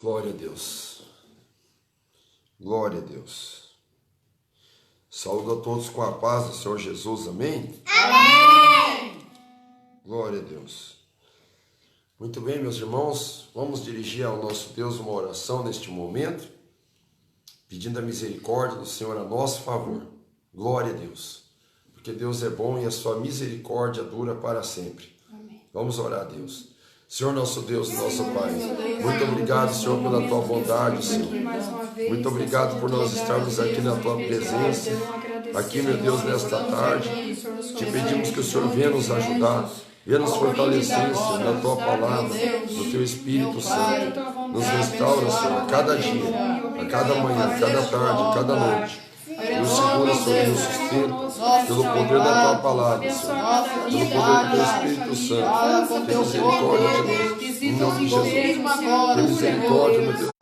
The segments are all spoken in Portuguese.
Glória a Deus. Glória a Deus. Saúdo a todos com a paz do Senhor Jesus. Amém? Amém! Glória a Deus. Muito bem, meus irmãos, vamos dirigir ao nosso Deus uma oração neste momento, pedindo a misericórdia do Senhor a nosso favor. Glória a Deus. Porque Deus é bom e a sua misericórdia dura para sempre. Amém. Vamos orar a Deus. Senhor nosso Deus e nosso Pai, muito obrigado, Senhor, pela Tua bondade, Senhor. Muito obrigado por nós estarmos aqui na Tua presença, aqui, meu Deus, nesta tarde. Te pedimos que o Senhor venha nos ajudar, venha nos fortalecer, Senhor, na Tua palavra, no Teu Espírito Santo. Nos restaura, Senhor, a cada dia, a cada manhã, a cada tarde, a cada noite. Nos segura, Senhor, e nos sustenta pelo poder da Tua palavra, Senhor, pelo poder do Teu Espírito Santo. Tem misericórdia de nós, em nome de Jesus. Tem misericórdia, meu Deus.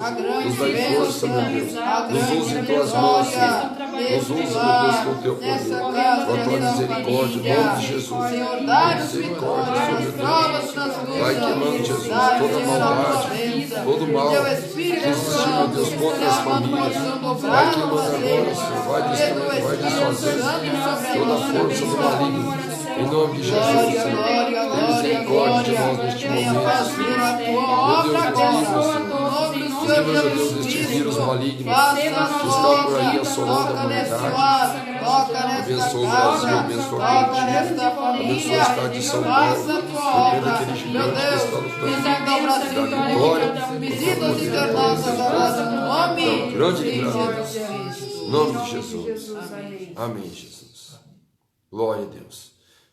Nos dá força, meu Deus. Nos use em Tuas mãos, Senhor. Nos use, meu Deus, com o Teu poder, com a Tua misericórdia, em nome de Jesus. Misericórdia, Senhor, meu Deus. Vai queimando, Jesus, toda maldade, todo mal que existe, meu Deus, contra as famílias. Vai queimando agora, Senhor. Vai destruir, vai desfazer toda a força do maligno. Em nome de Jesus, Senhor. Tem misericórdia de nós neste momento, Senhor. Meu Deus, nos livra, meu Deus, deste vírus maligno que está por aí assolando a humanidade. Abençoa o Brasil, abençoa a Argentina, abençoa o estado de São Paulo, porque aquele gigante que está lutando da vitória, o grande livramento. Em nome de Jesus. Amém, Jesus. Glória a Deus.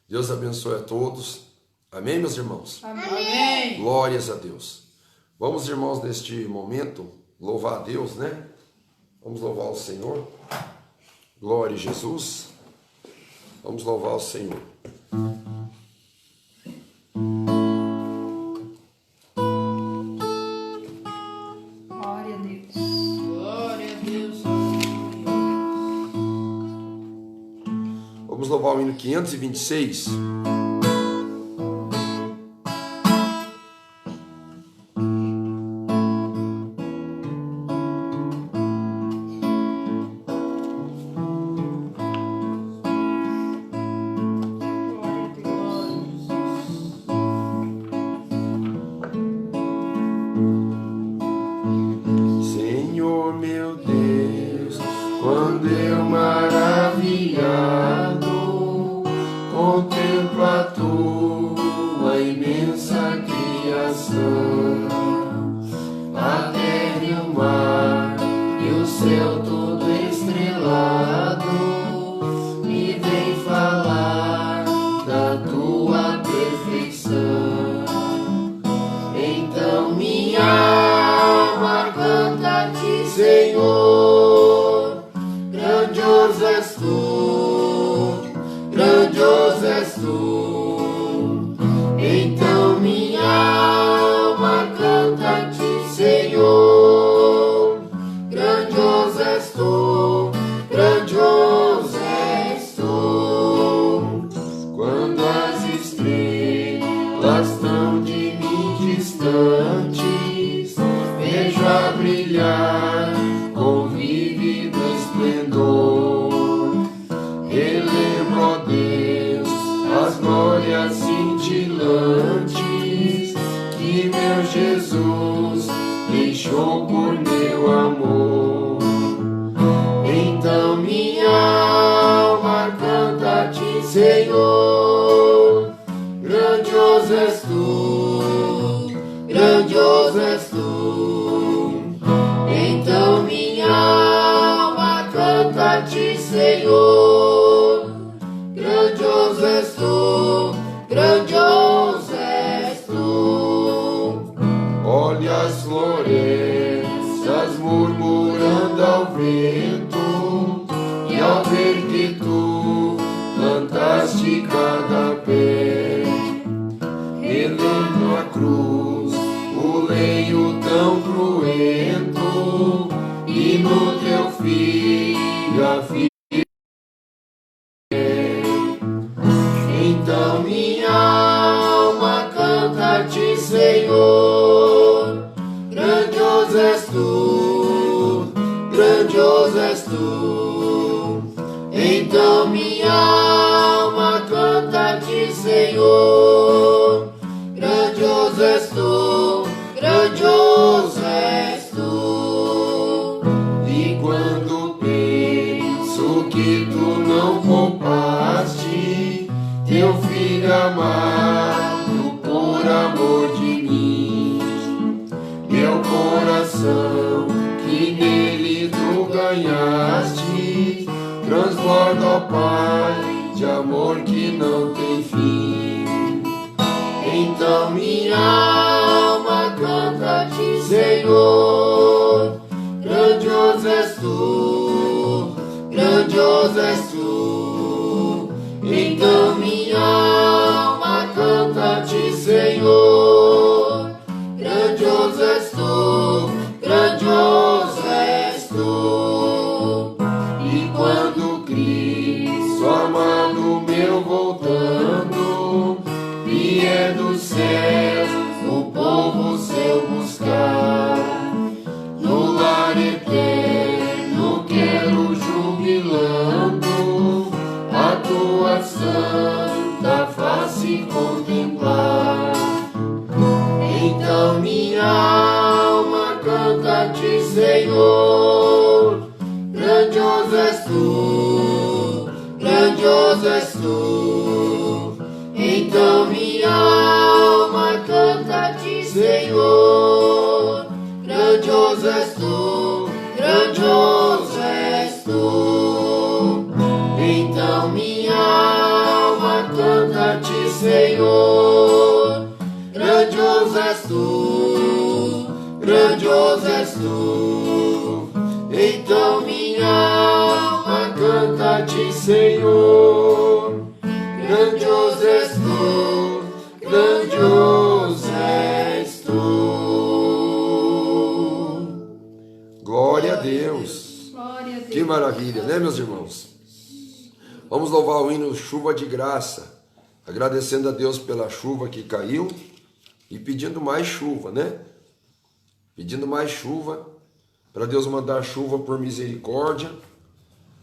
Deus abençoe a todos. Amém, meus irmãos? Amém! Glórias a Deus. Vamos, irmãos, neste momento, louvar a Deus, né? Vamos louvar o Senhor. Glória a Jesus. Vamos louvar o Senhor. Glória a Deus. Glória a Deus. Vamos louvar o hino 526. Senhor meu Deus, quando eu maravilhado contemplo a tua imensa criação, a terra e o mar e o céu todo estrelado, me vem falar da tua perfeição. Então minha alma canta-te, Senhor, grandioso és tu, grandioso és tu. Então minha alma canta-te, Senhor, grandioso és tu, grandioso és tu. Quando as estrelas estão de mim distantes, vejo a brilhar com vívido esplendor. Relembro, ó Deus, as glórias cintilantes que meu Jesus deixou por meu amor. Então minha alma canta-te, Senhor, grandioso és tu, grandioso és tu. Então minha alma canta-te, Senhor, grandioso és tu, grandioso és tu. Olha as florestas murmurando ao vento, e ao ver que tu plantaste cada pé, relendo a cruz, o leio tão cruento, e no teu filho a filha. Então minha alma canta-te, Senhor, grandioso és tu, grandioso és tu. Então minha alma canta-te, Senhor. Grandioso és tu, grandioso és tu. E quando penso que tu não poupaste teu filho amado por amor de mim, meu coração que nele tu ganhaste transborda, ó Pai, de amor que não tem fim. Então minha alma canta-te, Senhor. Grandioso és tu, grandioso és tu. Então minha alma canta-te, Senhor. Grandioso és tu, grandioso és tu. E quando Cristo amado meu voltando vier dos céus o povo seu buscar, no lar eterno quero jubilando a tua santa face contemplar. Então minha alma canta-te, Senhor. Grandioso és tu, grandioso és tu. Então minha alma canta-te, Senhor. Grandioso és tu, grandioso és tu. Então minha alma canta-te, Senhor. Grandioso és tu, grandioso és tu. Então minha alma canta-te, Senhor. Grandioso és tu, grandioso és tu. Glória a Deus. Glória a Deus. Que maravilha, né, meus irmãos? Vamos louvar o hino Chuva de Graça, agradecendo a Deus pela chuva que caiu e pedindo mais chuva, né? Pedindo mais chuva, para Deus mandar chuva por misericórdia,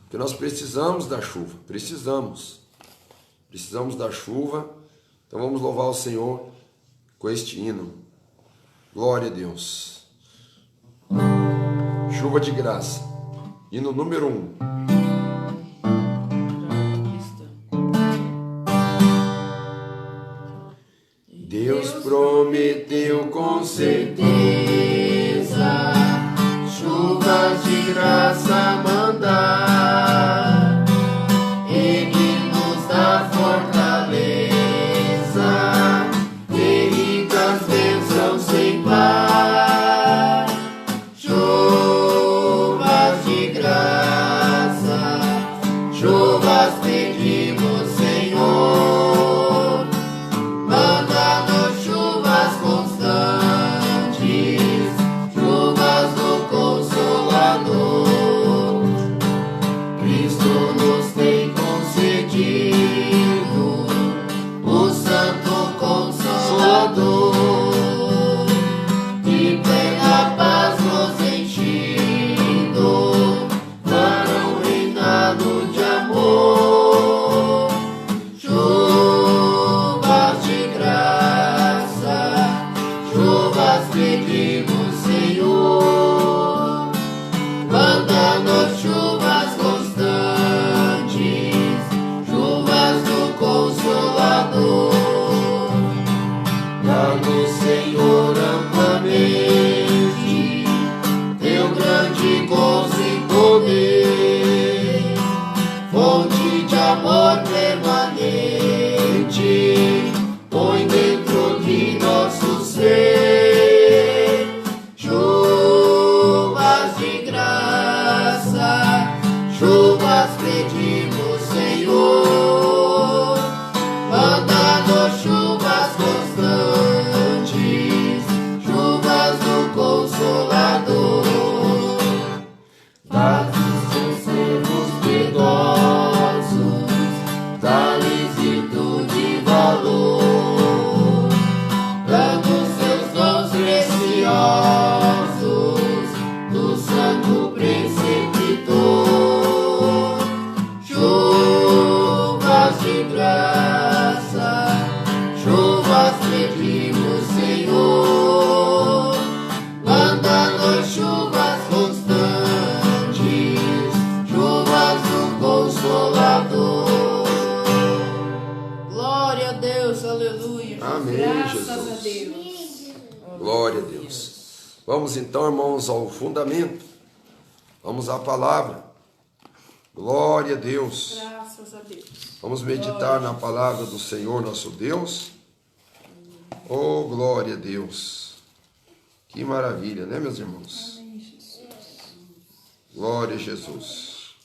porque nós precisamos da chuva, precisamos da chuva. Então vamos louvar o Senhor com este hino. Glória a Deus. Chuva de graça, hino número 1. Deus prometeu com certeza chuvas de graça mandar. Ele nos dá fortaleza e ricas bênçãos sem par. Chuvas de graça Vamos então, irmãos, ao fundamento. Vamos à palavra. Glória a Deus. Graças a Deus. Vamos meditar na palavra do Senhor nosso Deus. Oh, glória a Deus. Que maravilha, né, meus irmãos? Amém, Jesus. Glória a Jesus.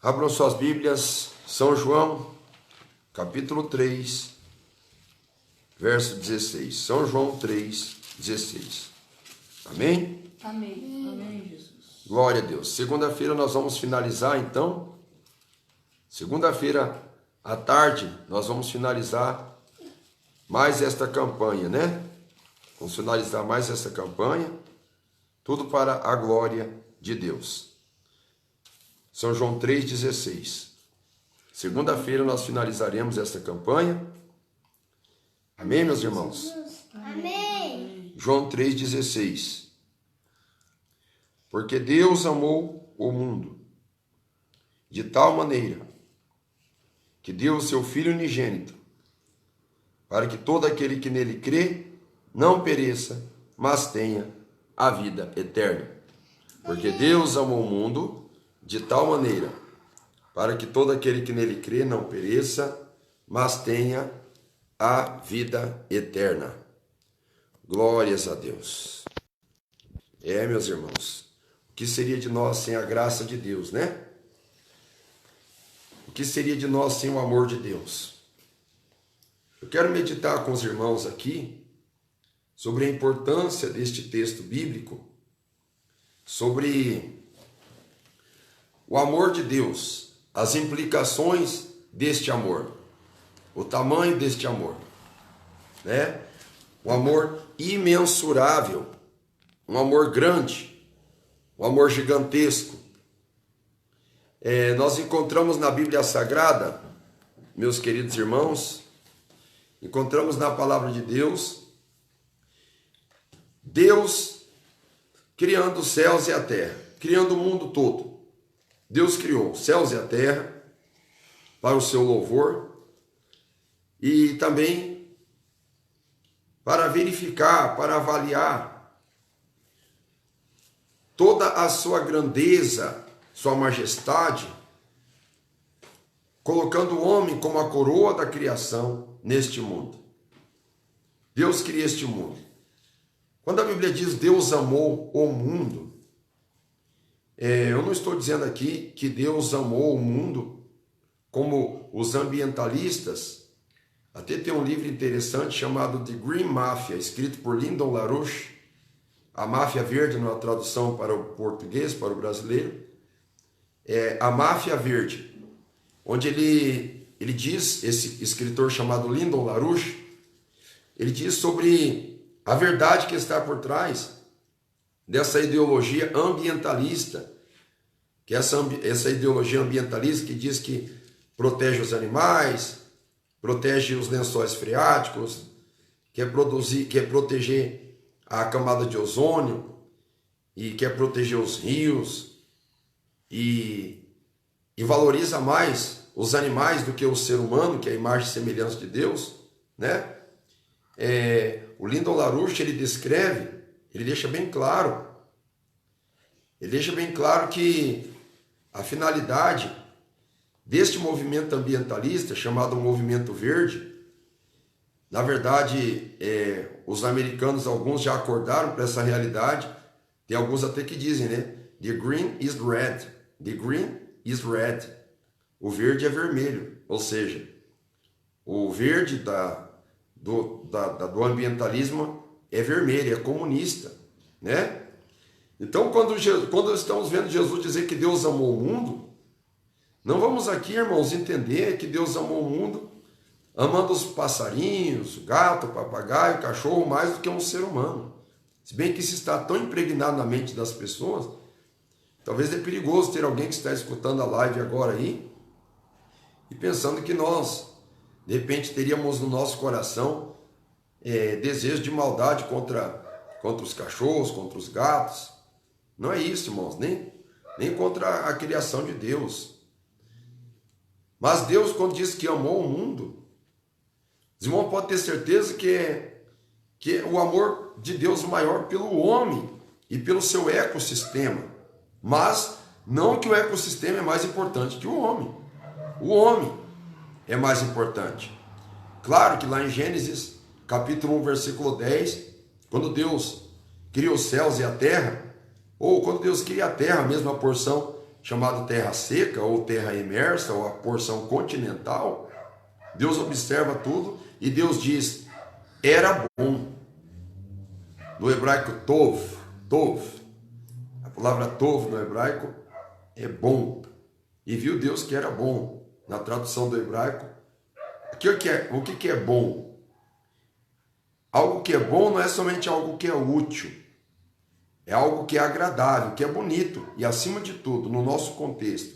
Abram suas Bíblias, São João, capítulo 3, verso 16. São João 3, 16. Amém? Amém. Amém, Jesus. Glória a Deus. Segunda-feira nós vamos finalizar, então. Segunda-feira à tarde nós vamos finalizar mais esta campanha, né? Vamos finalizar mais essa campanha. Tudo para a glória de Deus. São João 3,16. Segunda-feira nós finalizaremos esta campanha. Amém, meus irmãos? Amém. João 3,16. Porque Deus amou o mundo de tal maneira que deu o seu Filho unigênito, para que todo aquele que nele crê não pereça, mas tenha a vida eterna. Porque Deus amou o mundo de tal maneira, para que todo aquele que nele crê não pereça, mas tenha a vida eterna. Glórias a Deus. Meus irmãos, o que seria de nós sem a graça de Deus, né? O que seria de nós sem o amor de Deus? Eu quero meditar com os irmãos aqui sobre a importância deste texto bíblico, sobre o amor de Deus, as implicações deste amor, o tamanho deste amor, né? Um amor imensurável, um amor grande, um amor gigantesco. Nós encontramos na Bíblia Sagrada, meus queridos irmãos, encontramos na palavra de Deus, Deus criando os céus e a terra, criando o mundo todo. Deus criou os céus e a terra para o seu louvor e também para verificar, para avaliar toda a sua grandeza, sua majestade, colocando o homem como a coroa da criação neste mundo. Deus cria este mundo. Quando a Bíblia diz Deus amou o mundo, eu não estou dizendo aqui que Deus amou o mundo como os ambientalistas. Até tem um livro interessante chamado The Green Mafia, escrito por Lyndon LaRouche, a máfia verde, na tradução para o português, para o brasileiro, a máfia verde, onde ele diz, esse escritor chamado Lyndon LaRouche, ele diz sobre a verdade que está por trás dessa ideologia ambientalista, que essa ideologia ambientalista que diz que protege os animais, protege os lençóis freáticos, quer proteger a camada de ozônio e quer proteger os rios e valoriza mais os animais do que o ser humano, que é a imagem e semelhança de Deus, né? O Lyndon LaRouche, ele descreve, ele deixa bem claro que a finalidade deste movimento ambientalista, chamado Movimento Verde, na verdade, os americanos, alguns já acordaram para essa realidade, tem alguns até que dizem, né? The green is red, the green is red. O verde é vermelho, ou seja, o verde do ambientalismo é vermelho, é comunista, né? Então, quando estamos vendo Jesus dizer que Deus amou o mundo, não vamos aqui, irmãos, entender que Deus amou o mundo amando os passarinhos, o gato, o papagaio, o cachorro, mais do que um ser humano. Se bem que isso está tão impregnado na mente das pessoas, talvez é perigoso ter alguém que está escutando a live agora aí e pensando que nós, de repente, teríamos no nosso coração desejo de maldade contra os cachorros, contra os gatos. Não é isso, irmãos, nem contra a criação de Deus. Mas Deus, quando diz que amou o mundo, os irmãos podem ter certeza que que é o amor de Deus maior pelo homem e pelo seu ecossistema. Mas não que o ecossistema é mais importante que o homem. O homem é mais importante. Claro que lá em Gênesis, capítulo 1, versículo 10, quando Deus cria os céus e a terra, ou quando Deus cria a terra, a mesma porção chamada terra seca, ou terra imersa, ou a porção continental, Deus observa tudo e Deus diz, era bom. No hebraico, tov. A palavra tov no hebraico é bom. E viu Deus que era bom. Na tradução do hebraico, o que é bom? Algo que é bom não é somente algo que é útil. É algo que é agradável, que é bonito. E acima de tudo, no nosso contexto,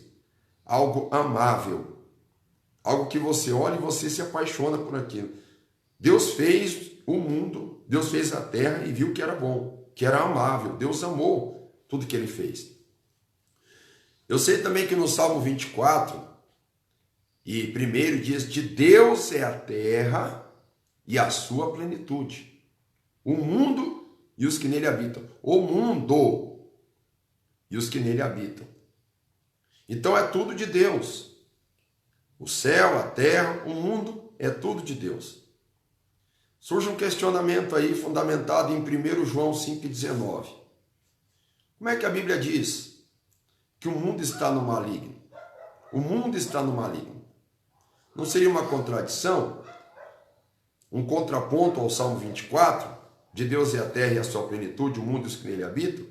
algo amável. Algo que você olha e você se apaixona por aquilo. Deus fez o mundo, Deus fez a terra e viu que era bom, que era amável. Deus amou tudo que ele fez. Eu sei também que no Salmo 24, e primeiro diz, de Deus é a terra e a sua plenitude, o mundo e os que nele habitam. O mundo e os que nele habitam. Então é tudo de Deus. O céu, a terra, o mundo é tudo de Deus. Surge um questionamento aí fundamentado em 1 João 5,19. Como é que a Bíblia diz que o mundo está no maligno? O mundo está no maligno. Não seria uma contradição? Um contraponto ao Salmo 24? De Deus é a terra e a sua plenitude, o mundo e os que nele habitam?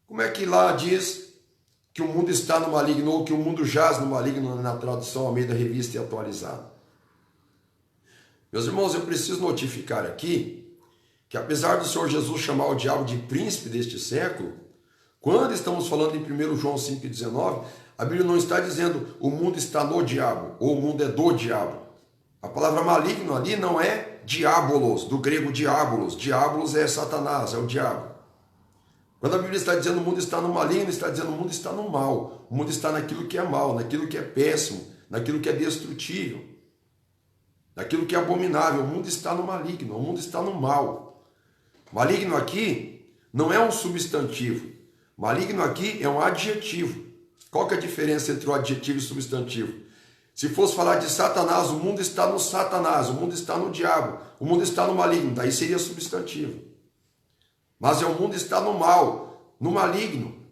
Como é que lá diz que o mundo está no maligno, ou que o mundo jaz no maligno, na tradução Almeida Revista e Atualizada? Meus irmãos, eu preciso notificar aqui que apesar do Senhor Jesus chamar o diabo de príncipe deste século, quando estamos falando em 1 João 5,19, a Bíblia não está dizendo o mundo está no diabo, ou o mundo é do diabo. A palavra maligno ali não é diabolos, do grego diabolos. Diabolos é Satanás, é o diabo. Quando a Bíblia está dizendo o mundo está no maligno, está dizendo o mundo está no mal. O mundo está naquilo que é mal, naquilo que é péssimo, naquilo que é destrutível, naquilo que é abominável. O mundo está no maligno, o mundo está no mal. Maligno aqui não é um substantivo. Maligno aqui é um adjetivo. Qual que é a diferença entre o adjetivo e o substantivo? Se fosse falar de Satanás, o mundo está no Satanás, o mundo está no diabo, o mundo está no maligno, daí seria substantivo. Mas o mundo está no mal, no maligno.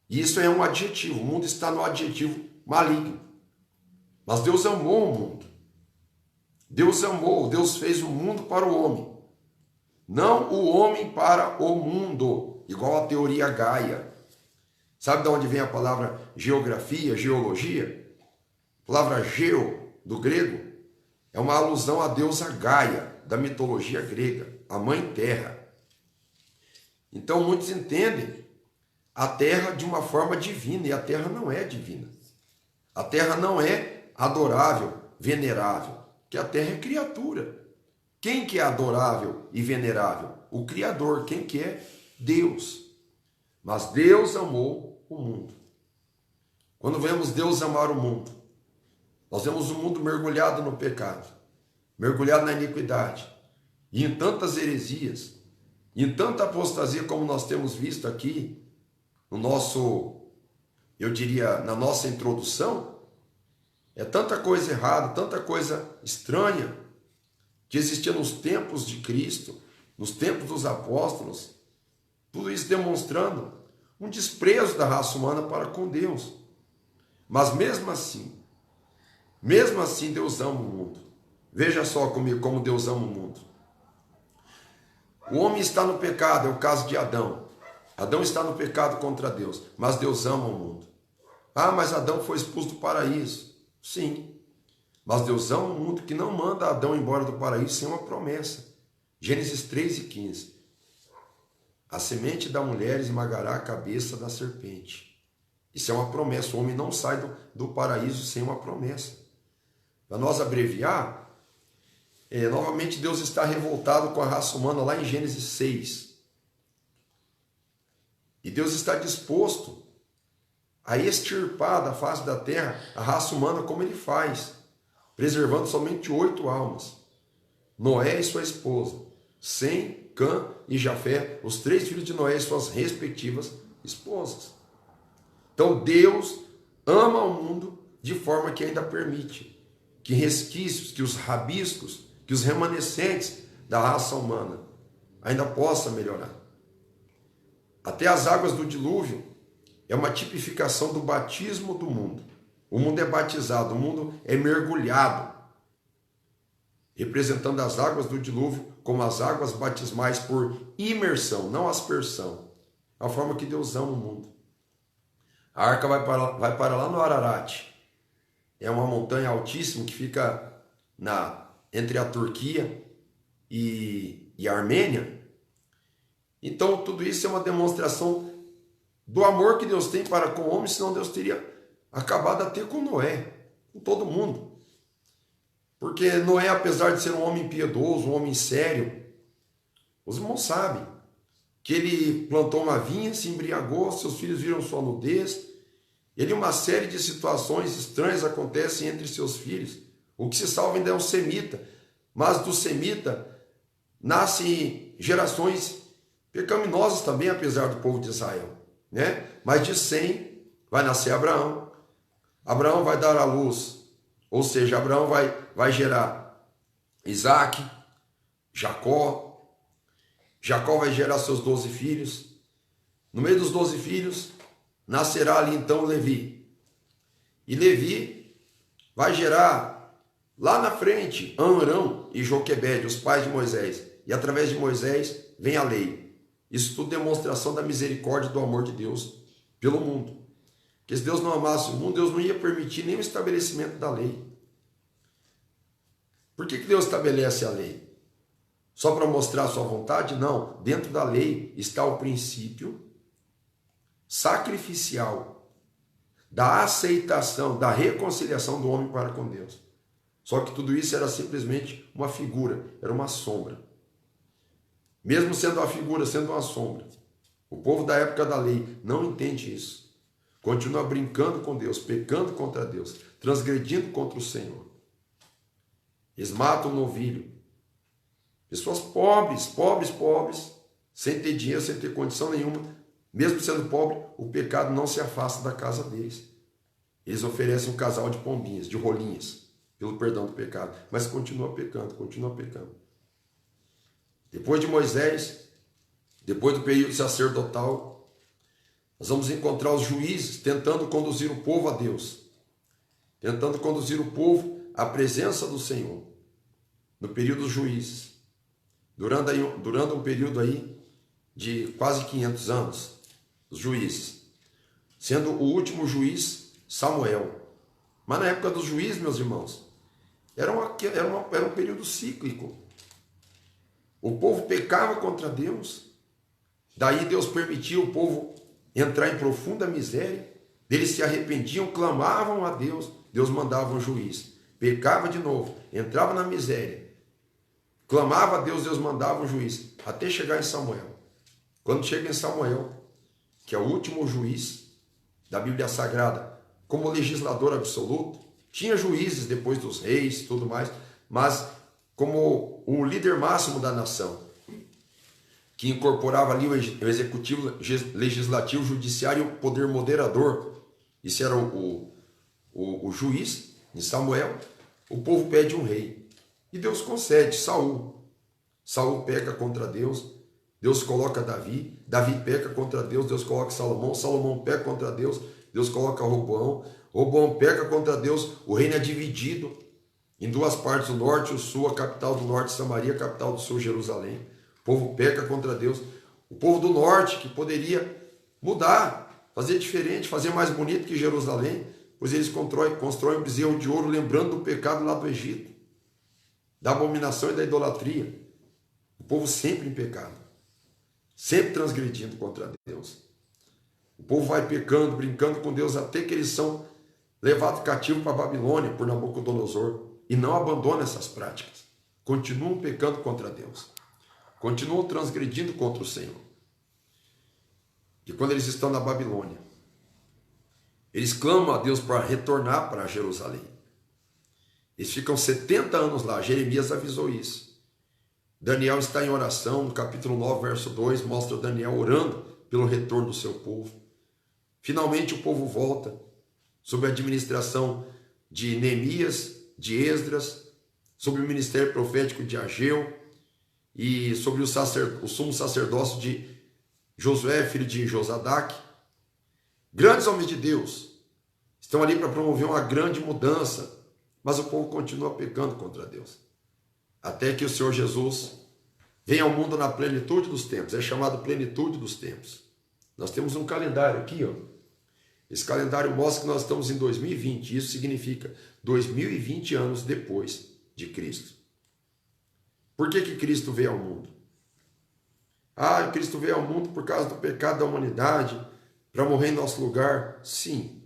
E isso é um adjetivo, o mundo está no adjetivo maligno. Mas Deus amou o mundo. Deus amou, Deus fez o mundo para o homem. Não o homem para o mundo, igual a teoria Gaia. Sabe de onde vem a palavra geografia, geologia? A palavra geo, do grego, é uma alusão à deusa Gaia, da mitologia grega, a mãe terra. Então muitos entendem a terra de uma forma divina, e a terra não é divina. A terra não é adorável, venerável, porque a terra é criatura. Quem que é adorável e venerável? O Criador. Quem que é? Deus. Mas Deus amou o mundo. Quando vemos Deus amar o mundo, nós vemos o mundo mergulhado no pecado, mergulhado na iniquidade, e em tantas heresias, e em tanta apostasia como nós temos visto aqui, no nosso, eu diria, na nossa introdução. É tanta coisa errada, tanta coisa estranha, que existia nos tempos de Cristo, nos tempos dos apóstolos, tudo isso demonstrando um desprezo da raça humana para com Deus. Mas mesmo assim Deus ama o mundo. Veja só comigo como Deus ama o mundo. O homem está no pecado, é o caso de Adão. Adão está no pecado contra Deus, mas Deus ama o mundo. Ah, mas Adão foi expulso do paraíso. Sim, mas Deus ama o mundo, que não manda Adão embora do paraíso sem uma promessa. Gênesis 3:15. A semente da mulher esmagará a cabeça da serpente. Isso é uma promessa. O homem não sai do paraíso sem uma promessa. Para nós abreviar, novamente Deus está revoltado com a raça humana lá em Gênesis 6. E Deus está disposto a extirpar da face da terra a raça humana como ele faz, preservando somente 8 almas. Noé e sua esposa, Sem, Cã e Jafé, os 3 filhos de Noé e suas respectivas esposas. Então Deus ama o mundo de forma que ainda permite que resquícios, que os rabiscos, que os remanescentes da raça humana ainda possam melhorar. Até as águas do dilúvio é uma tipificação do batismo do mundo. O mundo é batizado, o mundo é mergulhado, representando as águas do dilúvio como as águas batismais por imersão, não aspersão. É a forma que Deus ama o mundo. A arca vai para lá no Ararat. É uma montanha altíssima que fica entre a Turquia e a Armênia. Então tudo isso é uma demonstração do amor que Deus tem para com o homem, senão Deus teria acabado até com Noé, com todo mundo. Porque Noé, apesar de ser um homem piedoso, um homem sério, os irmãos sabem que ele plantou uma vinha, se embriagou, seus filhos viram sua nudez, e uma série de situações estranhas acontecem entre seus filhos. O que se salva ainda é um semita, mas do semita nascem gerações pecaminosas também, apesar do povo de Israel, né? Mas de Sem vai nascer Abraão. Abraão vai dar à luz, ou seja, Abraão vai gerar Isaac, Jacó. Jacó vai gerar seus 12 filhos. No meio dos 12 filhos, nascerá ali então Levi. E Levi vai gerar lá na frente Amrão e Joquebede, os pais de Moisés. E através de Moisés vem a lei. Isso tudo é demonstração da misericórdia e do amor de Deus pelo mundo. Porque se Deus não amasse o mundo, Deus não ia permitir nem o estabelecimento da lei. Por que Deus estabelece a lei? Só para mostrar a sua vontade? Não. Dentro da lei está o princípio sacrificial da aceitação, da reconciliação do homem para com Deus. Só que tudo isso era simplesmente uma figura, era uma sombra. Mesmo sendo uma figura, sendo uma sombra, o povo da época da lei não entende isso. Continua brincando com Deus, pecando contra Deus, transgredindo contra o Senhor. Eles matam um novilho. Pessoas pobres, sem ter dinheiro, sem ter condição nenhuma, mesmo sendo pobre, o pecado não se afasta da casa deles. Eles oferecem um casal de pombinhas, de rolinhas, pelo perdão do pecado, mas continua pecando. Depois de Moisés, depois do período sacerdotal, nós vamos encontrar os juízes tentando conduzir o povo a Deus, tentando conduzir o povo à presença do Senhor, no período dos juízes, durando um período aí de quase 500 anos, os juízes, sendo o último juiz Samuel. Mas na época dos juízes, meus irmãos, era um período cíclico. O povo pecava contra Deus, daí Deus permitia o povo entrar em profunda miséria, eles se arrependiam, clamavam a Deus, Deus mandava um juiz, pecava de novo, entrava na miséria, clamava a Deus, Deus mandava um juiz, até chegar em Samuel. Quando chega em Samuel, que é o último juiz da Bíblia Sagrada, como legislador absoluto, tinha juízes depois dos reis e tudo mais, mas como o líder máximo da nação, que incorporava ali o executivo, legislativo, judiciário e o poder moderador. Isso era o juiz, em Samuel. O povo pede um rei. E Deus concede, Saul. Saul peca contra Deus, Deus coloca Davi. Davi peca contra Deus, Deus coloca Salomão. Salomão peca contra Deus, Deus coloca Roboão. Roboão peca contra Deus, o reino é dividido em duas partes, o norte e o sul, a capital do norte, Samaria, a capital do sul, Jerusalém. O povo peca contra Deus. O povo do norte, que poderia mudar, fazer diferente, fazer mais bonito que Jerusalém, pois eles constroem um bezerro de ouro, lembrando do pecado lá do Egito, da abominação e da idolatria. O povo sempre em pecado, sempre transgredindo contra Deus. O povo vai pecando, brincando com Deus, até que eles são levados cativos para a Babilônia por Nabucodonosor, e não abandonam essas práticas. Continuam pecando contra Deus. Continuam transgredindo contra o Senhor. E quando eles estão na Babilônia, eles clamam a Deus para retornar para Jerusalém. Eles ficam 70 anos lá. Jeremias avisou isso. Daniel está em oração, no capítulo 9, verso 2, mostra Daniel orando pelo retorno do seu povo. Finalmente o povo volta, sob a administração de Neemias, de Esdras, sob o ministério profético de Ageu e sobre o sumo sacerdócio de Josué, filho de Josadaque. Grandes homens de Deus estão ali para promover uma grande mudança, mas o povo continua pecando contra Deus. Até que o Senhor Jesus venha ao mundo na plenitude dos tempos, é chamado plenitude dos tempos. Nós temos um calendário aqui, ó. Esse calendário mostra que nós estamos em 2020, isso significa 2020 anos depois de Cristo. Por que Cristo veio ao mundo? Cristo veio ao mundo por causa do pecado da humanidade, para morrer em nosso lugar? Sim.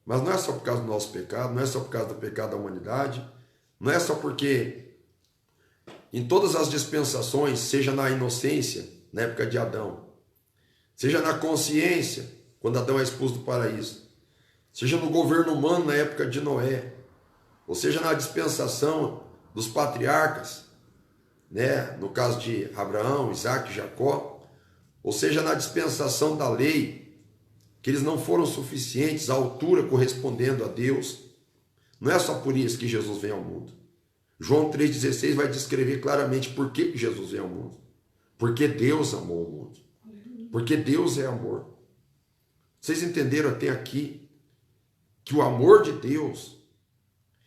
Mas não é só por causa do nosso pecado, não é só por causa do pecado da humanidade, não é só porque em todas as dispensações, seja na inocência, na época de Adão, seja na consciência, quando Adão é expulso do paraíso, seja no governo humano na época de Noé, ou seja na dispensação dos patriarcas, né? No caso de Abraão, Isaac e Jacó, ou seja na dispensação da lei, que eles não foram suficientes à altura correspondendo a Deus. Não é só por isso que Jesus vem ao mundo. João 3,16 vai descrever claramente por que Jesus vem ao mundo. Porque Deus amou o mundo. Porque Deus é amor. Vocês entenderam até aqui que o amor de Deus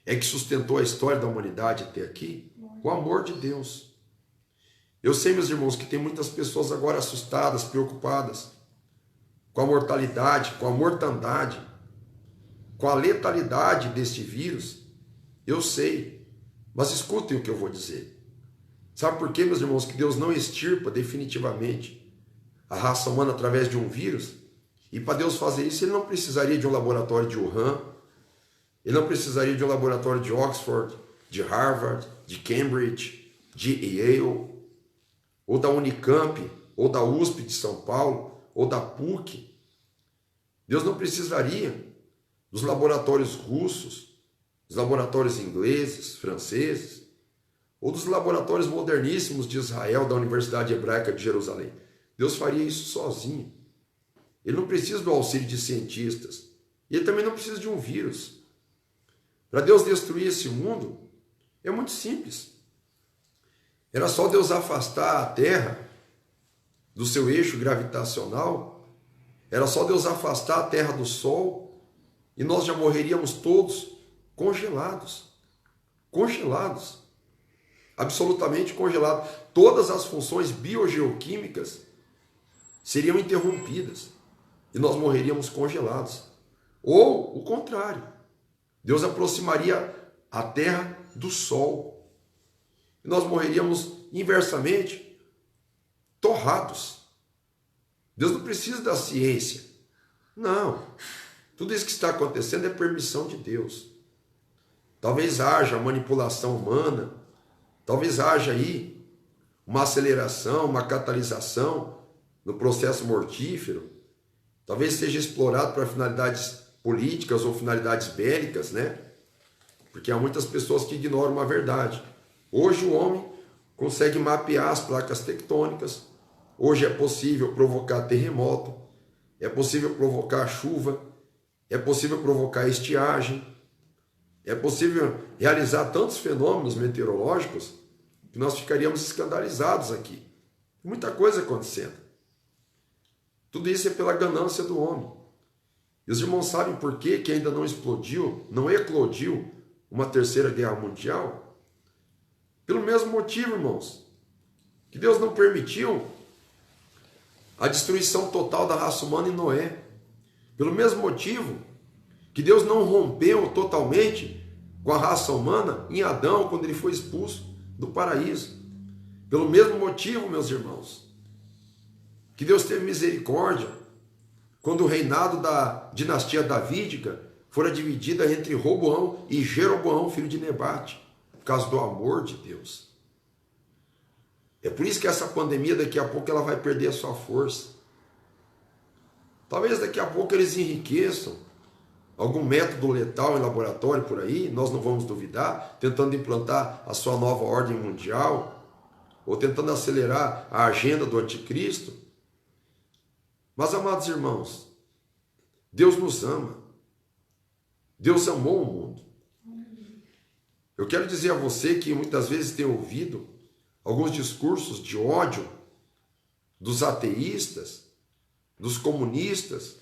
é que sustentou a história da humanidade até aqui? O amor de Deus. Eu sei, meus irmãos, que tem muitas pessoas agora assustadas, preocupadas com a mortalidade, com a mortandade, com a letalidade deste vírus. Eu sei, mas escutem o que eu vou dizer. Sabe por quê, meus irmãos, que Deus não extirpa definitivamente a raça humana através de um vírus? E para Deus fazer isso, Ele não precisaria de um laboratório de Wuhan, Ele não precisaria de um laboratório de Oxford, de Harvard, de Cambridge, de Yale, ou da Unicamp, ou da USP de São Paulo, ou da PUC. Deus não precisaria dos laboratórios russos, dos laboratórios ingleses, franceses, ou dos laboratórios moderníssimos de Israel, da Universidade Hebraica de Jerusalém. Deus faria isso sozinho. Ele não precisa do auxílio de cientistas. E ele também não precisa de um vírus. Para Deus destruir esse mundo, é muito simples. Era só Deus afastar a Terra do seu eixo gravitacional. Era só Deus afastar a Terra do Sol. E nós já morreríamos todos congelados. Congelados. Absolutamente congelados. Todas as funções biogeoquímicas seriam interrompidas. E nós morreríamos congelados. Ou o contrário. Deus aproximaria a Terra do Sol. E nós morreríamos inversamente torrados. Deus não precisa da ciência. Não. Tudo isso que está acontecendo é permissão de Deus. Talvez haja manipulação humana. Talvez haja aí uma aceleração, uma catalisação no processo mortífero. Talvez seja explorado para finalidades políticas ou finalidades bélicas, né? Porque há muitas pessoas que ignoram uma verdade. Hoje o homem consegue mapear as placas tectônicas. Hoje é possível provocar terremoto. É possível provocar chuva. É possível provocar estiagem. É possível realizar tantos fenômenos meteorológicos que nós ficaríamos escandalizados aqui. Muita coisa acontecendo. Tudo isso é pela ganância do homem. E os irmãos sabem por que ainda não explodiu, não eclodiu uma terceira guerra mundial? Pelo mesmo motivo, irmãos, que Deus não permitiu a destruição total da raça humana em Noé. Pelo mesmo motivo que Deus não rompeu totalmente com a raça humana em Adão, quando ele foi expulso do paraíso. Pelo mesmo motivo, meus irmãos, que Deus teve misericórdia quando o reinado da dinastia davídica fora dividida entre Roboão e Jeroboão, filho de Nebate, por causa do amor de Deus. É por isso que essa pandemia daqui a pouco ela vai perder a sua força. Talvez daqui a pouco eles enriqueçam algum método letal em laboratório por aí, nós não vamos duvidar, tentando implantar a sua nova ordem mundial. ou tentando acelerar a agenda do anticristo. Mas, amados irmãos, Deus nos ama. Deus amou o mundo. Eu quero dizer a você que muitas vezes tem ouvido alguns discursos de ódio dos ateístas, dos comunistas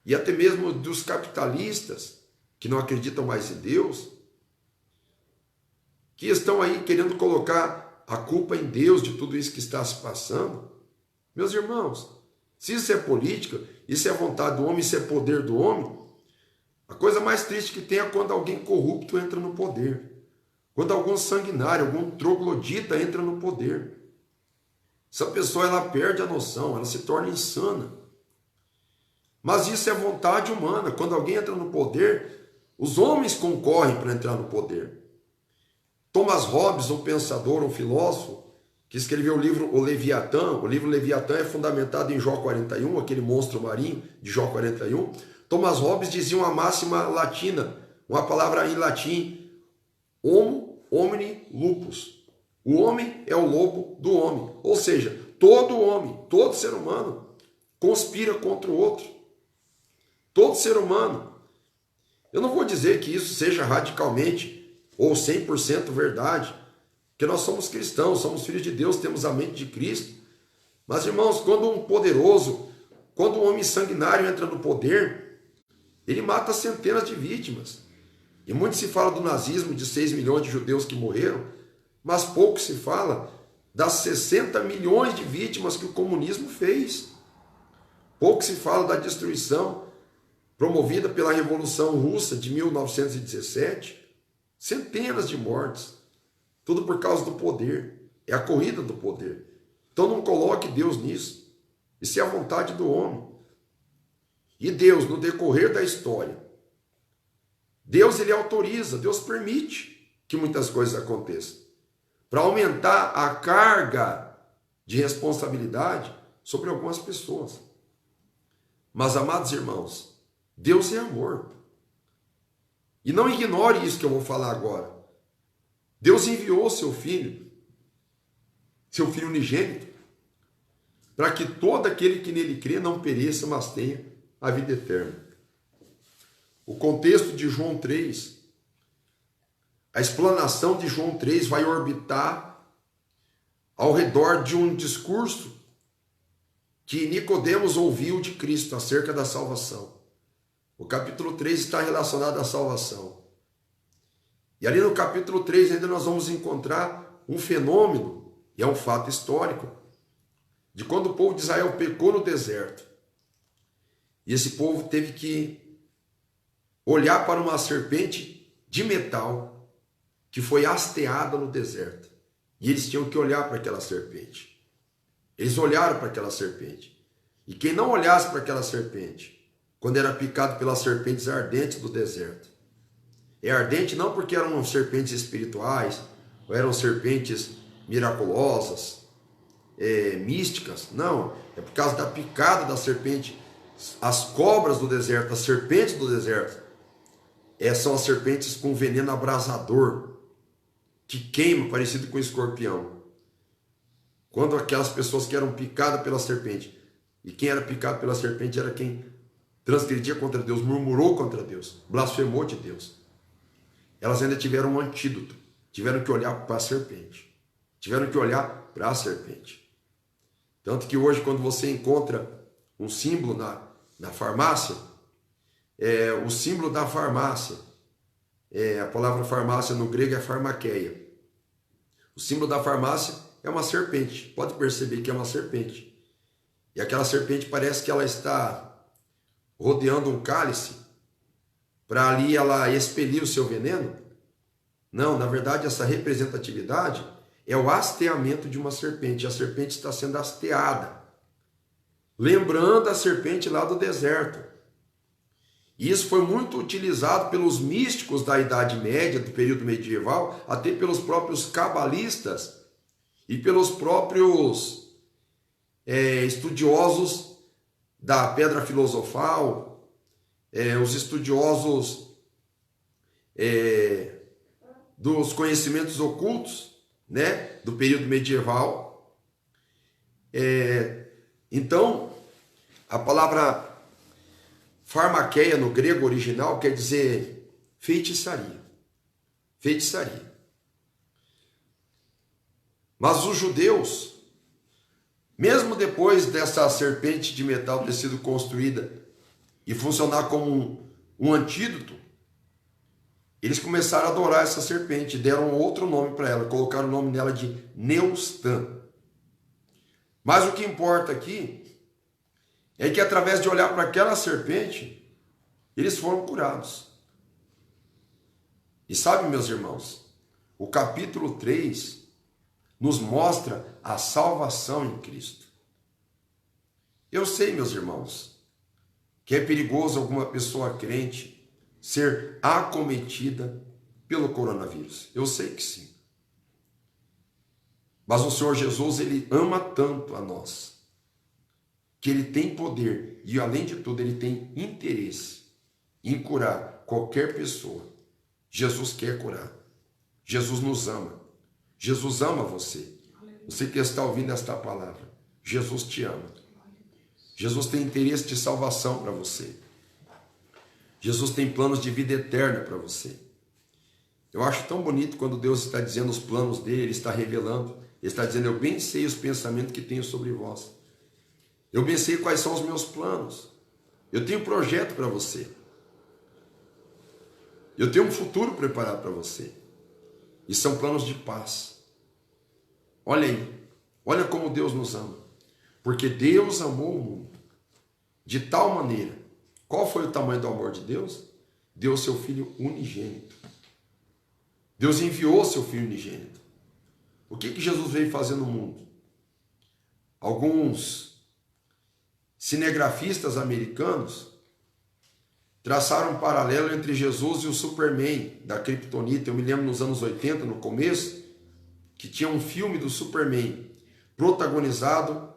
e até mesmo dos capitalistas que não acreditam mais em Deus, que estão aí querendo colocar a culpa em Deus de tudo isso que está se passando. Meus irmãos, se isso é política, isso é vontade do homem, isso é poder do homem, a coisa mais triste que tem é quando alguém corrupto entra no poder. Quando algum sanguinário, algum troglodita entra no poder. Essa pessoa, ela perde a noção, ela se torna insana. Mas isso é vontade humana. Quando alguém entra no poder, os homens concorrem para entrar no poder. Thomas Hobbes, um pensador, um filósofo, que escreveu o livro O Leviatã. O livro Leviatã é fundamentado em Jó 41, aquele monstro marinho de Jó 41. Thomas Hobbes dizia uma máxima latina, uma palavra em latim: homo homini lupus. O homem é o lobo do homem. Ou seja, todo homem, todo ser humano conspira contra o outro. Todo ser humano. Eu não vou dizer que isso seja radicalmente ou 100% verdade, porque nós somos cristãos, somos filhos de Deus, temos a mente de Cristo. Mas, irmãos, quando um poderoso, quando um homem sanguinário entra no poder, ele mata centenas de vítimas. E muito se fala do nazismo, de 6 milhões de judeus que morreram, mas pouco se fala das 60 milhões de vítimas que o comunismo fez. Pouco se fala da destruição promovida pela Revolução Russa de 1917. Centenas de mortes. Tudo por causa do poder. É a corrida do poder. Então não coloque Deus nisso. Isso é a vontade do homem. E Deus, no decorrer da história, Deus, ele autoriza, Deus permite que muitas coisas aconteçam, para aumentar a carga de responsabilidade sobre algumas pessoas. Mas, amados irmãos, Deus é amor. E não ignore isso que eu vou falar agora. Deus enviou seu filho unigênito, para que todo aquele que nele crê não pereça, mas tenha a vida eterna. O contexto de João 3, a explanação de João 3 vai orbitar ao redor de um discurso que Nicodemos ouviu de Cristo acerca da salvação. O capítulo 3 está relacionado à salvação. E ali no capítulo 3 ainda nós vamos encontrar um fenômeno, e é um fato histórico, de quando o povo de Israel pecou no deserto. E esse povo teve que olhar para uma serpente de metal que foi hasteada no deserto. E eles tinham que olhar para aquela serpente. Eles olharam para aquela serpente. E quem não olhasse para aquela serpente, quando era picado pelas serpentes ardentes do deserto, é ardente não porque eram serpentes espirituais, ou eram serpentes miraculosas, místicas, não, é por causa da picada da serpente. As cobras do deserto, as serpentes do deserto, são as serpentes com veneno abrasador, que queima, parecido com escorpião. Quando aquelas pessoas que eram picadas pela serpente, e quem era picado pela serpente era quem transgredia contra Deus, murmurou contra Deus, blasfemou de Deus. Elas ainda tiveram um antídoto, tiveram que olhar para a serpente, tiveram que olhar para a serpente. Tanto que hoje, quando você encontra um símbolo na farmácia, o símbolo da farmácia, a palavra farmácia no grego é farmakeia. O símbolo da farmácia é uma serpente, pode perceber que é uma serpente. E aquela serpente parece que ela está rodeando um cálice, para ali ela expelir o seu veneno. Não, na verdade essa representatividade é o hasteamento de uma serpente. A serpente está sendo hasteada, lembrando a serpente lá do deserto. E isso foi muito utilizado pelos místicos da Idade Média, do período medieval, até pelos próprios cabalistas e pelos próprios estudiosos da pedra filosofal, os estudiosos dos conhecimentos ocultos, né, do período medieval. Então, a palavra farmaqueia no grego original quer dizer feitiçaria. Feitiçaria. Mas os judeus, mesmo depois dessa serpente de metal ter sido construída e funcionar como um antídoto, eles começaram a adorar essa serpente, deram outro nome para ela, colocaram o nome nela de Neustã. Mas o que importa aqui é que através de olhar para aquela serpente, eles foram curados. E sabe, meus irmãos, o capítulo 3 nos mostra a salvação em Cristo. Eu sei, meus irmãos, que é perigoso alguma pessoa crente ser acometida pelo coronavírus. Eu sei que sim. Mas o Senhor Jesus, ele ama tanto a nós, que ele tem poder e, além de tudo, ele tem interesse em curar qualquer pessoa. Jesus quer curar. Jesus nos ama. Jesus ama você. Você que está ouvindo esta palavra, Jesus te ama. Jesus tem interesse de salvação para você. Jesus tem planos de vida eterna para você. Eu acho tão bonito quando Deus está dizendo os planos dele, ele está revelando, ele está dizendo: eu bem sei os pensamentos que tenho sobre vós. Eu bem sei quais são os meus planos. Eu tenho um projeto para você. Eu tenho um futuro preparado para você. E são planos de paz. Olha aí, olha como Deus nos ama. Porque Deus amou o mundo de tal maneira. Qual foi o tamanho do amor de Deus? Deu seu Filho unigênito. Deus enviou seu Filho unigênito. O que Jesus veio fazer no mundo? Alguns cinegrafistas americanos traçaram um paralelo entre Jesus e o Superman da Kryptonita. Eu me lembro nos anos 80, no começo, que tinha um filme do Superman protagonizado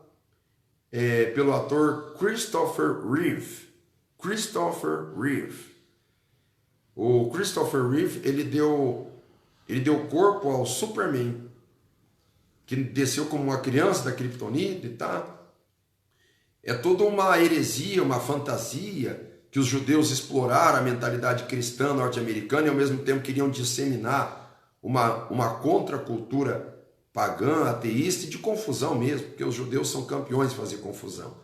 pelo ator Christopher Reeve. Christopher Reeve. O Christopher Reeve, ele deu corpo ao Superman, que desceu como uma criança da Kryptonita e tal. É toda uma heresia, uma fantasia, que os judeus exploraram a mentalidade cristã norte-americana e ao mesmo tempo queriam disseminar uma contracultura pagã, ateísta e de confusão mesmo, porque os judeus são campeões de fazer confusão.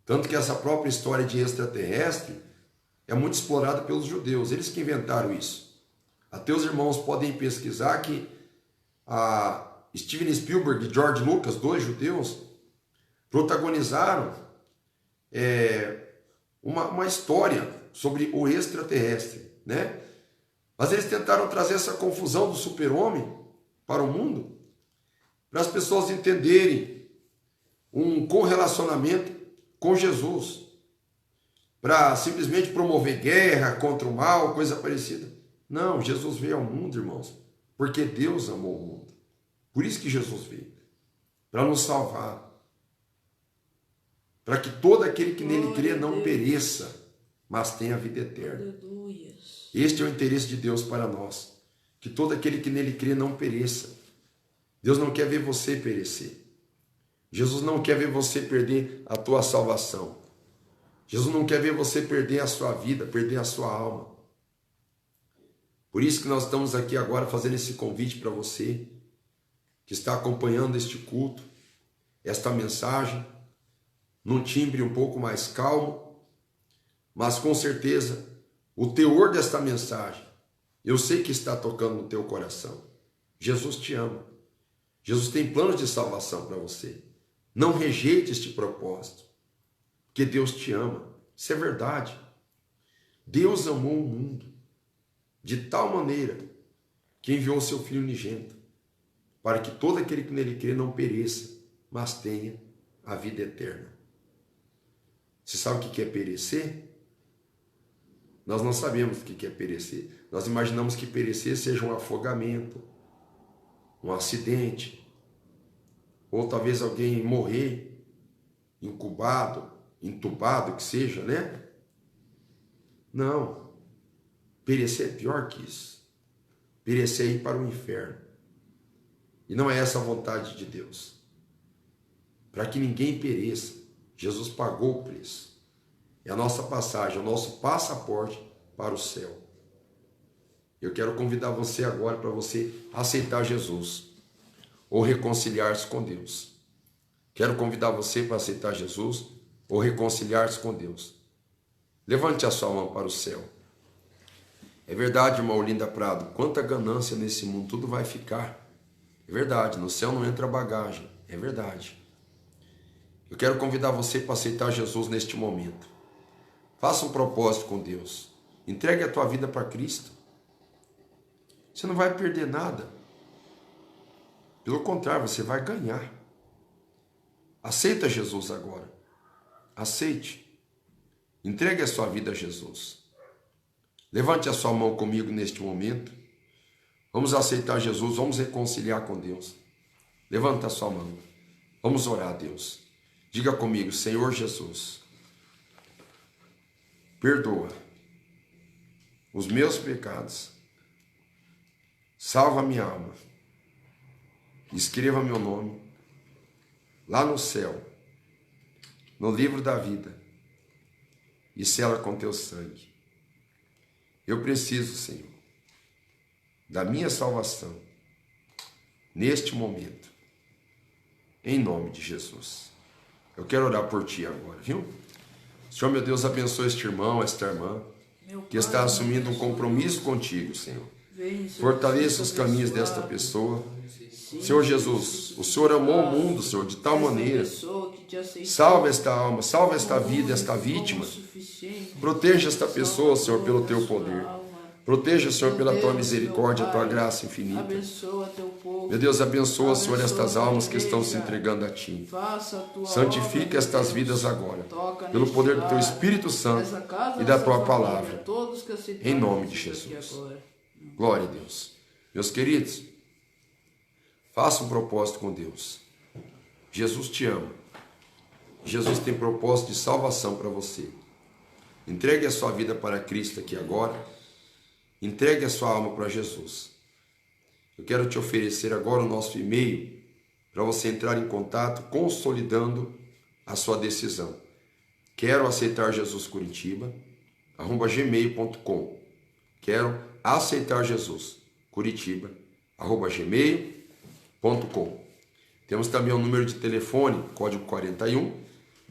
Tanto que essa própria história de extraterrestre é muito explorada pelos judeus, eles que inventaram isso. Até os irmãos podem pesquisar que a Steven Spielberg e George Lucas, dois judeus, protagonizaram uma história sobre o extraterrestre, né? Mas eles tentaram trazer essa confusão do super-homem para o mundo, para as pessoas entenderem um correlacionamento com Jesus, para simplesmente promover guerra contra o mal, coisa parecida. Não, Jesus veio ao mundo, irmãos, porque Deus amou o mundo. Por isso que Jesus veio, para nos salvar, para que todo aquele que nele crê não pereça, mas tenha a vida eterna. Este é o interesse de Deus para nós, que todo aquele que nele crê não pereça. Deus não quer ver você perecer. Jesus não quer ver você perder a tua salvação. Jesus não quer ver você perder a sua vida, perder a sua alma. Por isso que nós estamos aqui agora fazendo esse convite para você que está acompanhando este culto, esta mensagem, num timbre um pouco mais calmo, mas com certeza o teor desta mensagem, eu sei que está tocando no teu coração. Jesus te ama. Jesus tem planos de salvação para você. Não rejeite este propósito, porque Deus te ama. Isso é verdade. Deus amou o mundo de tal maneira que enviou o seu Filho unigênito, para que todo aquele que nele crê não pereça, mas tenha a vida eterna. Você sabe o que é perecer? Nós não sabemos o que é perecer. Nós imaginamos que perecer seja um afogamento, um acidente, ou talvez alguém morrer, entubado, que seja, né? Não. Perecer é pior que isso. Perecer é ir para o inferno. E não é essa a vontade de Deus. Para que ninguém pereça, Jesus pagou o preço. É a nossa passagem, é o nosso passaporte para o céu. Eu quero convidar você agora para você aceitar Jesus ou reconciliar-se com Deus. Quero convidar você para aceitar Jesus ou reconciliar-se com Deus. Levante a sua mão para o céu. É verdade, irmã Olinda Prado, quanta ganância nesse mundo, tudo vai ficar. É verdade, no céu não entra bagagem, é verdade. Eu quero convidar você para aceitar Jesus neste momento. Faça um propósito com Deus. Entregue a tua vida para Cristo. Você não vai perder nada. Pelo contrário, você vai ganhar. Aceita Jesus agora. Aceite. Entregue a sua vida a Jesus. Levante a sua mão comigo neste momento. Vamos aceitar Jesus, vamos reconciliar com Deus. Levanta a sua mão. Vamos orar a Deus. Diga comigo, Senhor Jesus, perdoa os meus pecados. Salva minha alma. Escreva meu nome lá no céu, no livro da vida, e sela com teu sangue. Eu preciso, Senhor, da minha salvação neste momento, em nome de Jesus. Eu quero orar por ti agora, viu? Senhor, meu Deus, abençoe este irmão, esta irmã, que está assumindo um compromisso contigo, Senhor. Fortaleça os caminhos desta pessoa. Senhor Jesus, o Senhor amou o mundo, Senhor, de tal maneira. Salva esta alma, salva esta vida, esta vítima. Proteja esta pessoa, Senhor, pelo teu poder. Proteja, Senhor, pela tua misericórdia, a tua graça infinita. Meu Deus, abençoa, Senhor, estas almas que estão se entregando a ti. Santifica estas vidas agora, pelo poder do teu Espírito Santo e da tua palavra. Em nome de Jesus. Glória a Deus. Meus queridos, faça um propósito com Deus. Jesus te ama. Jesus tem propósito de salvação para você. Entregue a sua vida para Cristo aqui agora. Entregue a sua alma para Jesus. Eu quero te oferecer agora o nosso e-mail para você entrar em contato consolidando a sua decisão. Quero aceitar Jesus Curitiba, @gmail.com. Quero aceitar Jesus Curitiba, @gmail.com. Temos também o número de telefone, código 41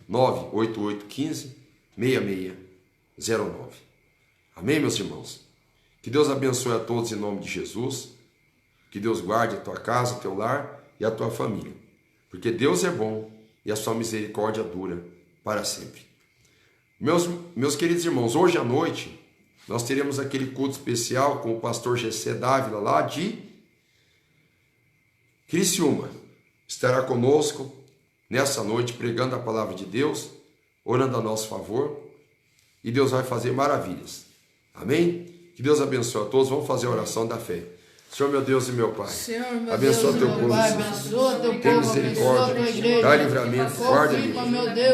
98815 6609. Amém, meus irmãos? Que Deus abençoe a todos em nome de Jesus. Que Deus guarde a tua casa, o teu lar e a tua família. Porque Deus é bom e a sua misericórdia dura para sempre. Meus queridos irmãos, hoje à noite nós teremos aquele culto especial com o pastor Gessé Dávila lá de Criciúma. Estará conosco nessa noite pregando a palavra de Deus, orando a nosso favor, e Deus vai fazer maravilhas. Amém? Que Deus abençoe a todos. Vamos fazer a oração da fé. Senhor, meu Deus e meu Pai, abençoa teu povo, tem misericórdia, dá livramento, guarda-lhe,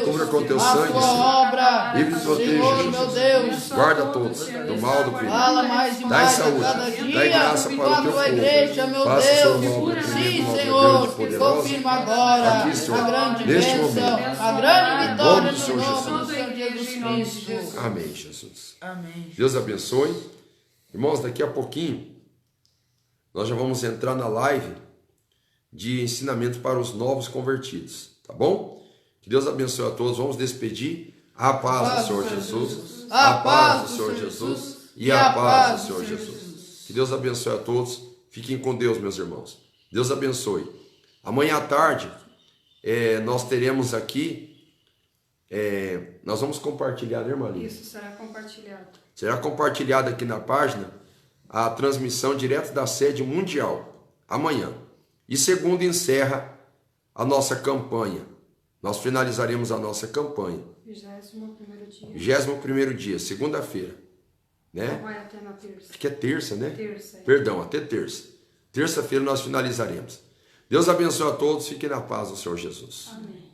cubra com teu sangue, Senhor, livre e proteja, Jesus, guarda todos do mal, do perigo, dá saúde, dá graça para o teu povo, faça o seu mal, tremendo, poderoso, aqui, Senhor, neste momento, em nome do Senhor Jesus. Amém, Jesus. Deus abençoe. Irmãos, daqui a pouquinho nós já vamos entrar na live de ensinamento para os novos convertidos, tá bom? Que Deus abençoe a todos. Vamos despedir. A paz do Senhor Jesus. A paz do Senhor Jesus. E a paz do Senhor Jesus. Que Deus abençoe a todos. Fiquem com Deus, meus irmãos. Deus abençoe. Amanhã à tarde nós teremos aqui, nós vamos compartilhar, né, irmã Lívia? Isso, será compartilhado. Será compartilhado aqui na página a transmissão direto da sede mundial, amanhã. E segunda encerra a nossa campanha. Nós finalizaremos a nossa campanha. 21º dia. 21º dia, segunda-feira. Né? Vai até na terça. Acho que é terça, né? Terça. Perdão, até terça. Terça-feira nós finalizaremos. Deus abençoe a todos. Fiquem na paz do Senhor Jesus. Amém.